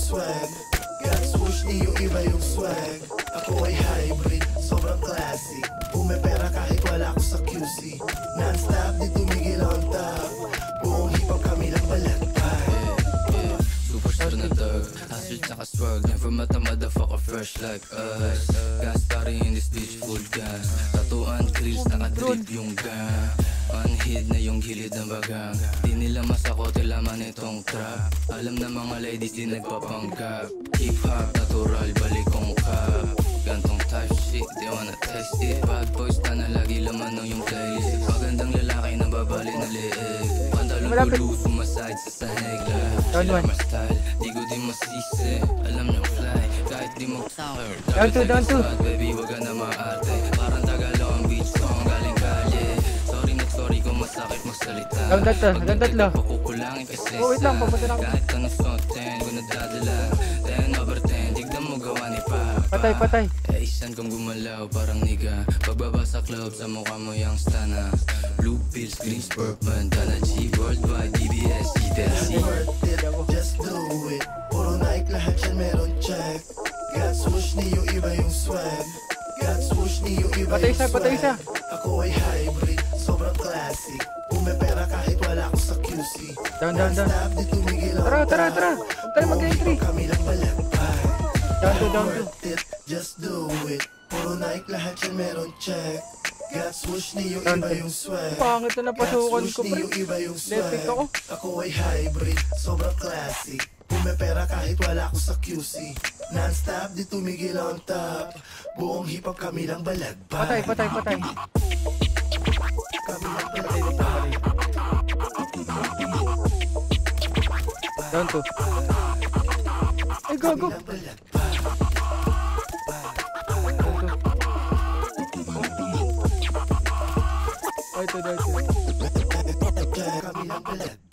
swag. Got swoosh, di yung iba yung swag. Ako ay hybrid, sobrang classic. Pumepera kahit wala ako sa QC. Non-stop, di tumigil on top. Buong hip-hop kami lang balagpay. Superstar na thug, hustle tsaka swag. Never met a motherfucker fresh like us. Gas party in this bitch, full gas. Tatuan, grills, nakadrip yung gang. Unhid na yung gilid ng bagang. Di nila masakote laman itong trap. Alam na mga ladies di nagpapanggap. Hip-hop, natural, balik kong cup. Gantong type shit, they wanna taste it. Bad boys, tana lagi laman ng yung playlist. Magandang lalaki na babali na leeg. Pantalon ko loose, sumaside sa sahig. Sila my style, di ko di masisi. Alam niyang fly, kahit di mo Down to baby, wag ka na maarte. Parang Tagalog ang beach song, galing kalye. Sorry na sorry kung masakit magsalita. Hanggang tatlo. Kukulangin kasi wait lang, papunta na ako. kahit anong soten, kung nadadala 10 over 10, tignan mo gawa ni pa. Patay. Eh, isan kong gumalaw parang niga. Pagbaba sa club, sa mukha mo yung stana. Blue pills, green spurt, bandana G, worldwide, DBS, Idelsi. Worth it, just do it. Puro Nike, lahat yan meron check. Got swoosh, ni yung iba yung swag. Got swoosh, ni yung iba yung swag. Patay isa. Ako ay hybrid, sobrang classic. Pumepera kahit wala ako sa QC. Down. Non-stop, di tumigil on Tara. top. Huwag tayo mag-entry. Kami lang balagpay. Down to. Worth it, just do it. Puro Nike, lahat yan meron check. Got swoosh, ni yung iba yung swag. Pangit na napasukan ko, Ni pre. yung iba yung swag. Epic ako. Ako ay hybrid, sobrang classic. Pumepera kahit wala ako sa QC. Non-stop, di tumigil on top. Buong hip-hop kami lang balagpay. Patay. Kami lang balagpay. Down to. Ay, gago. Kami lang balagpay. Ito. Kami lang balagpay.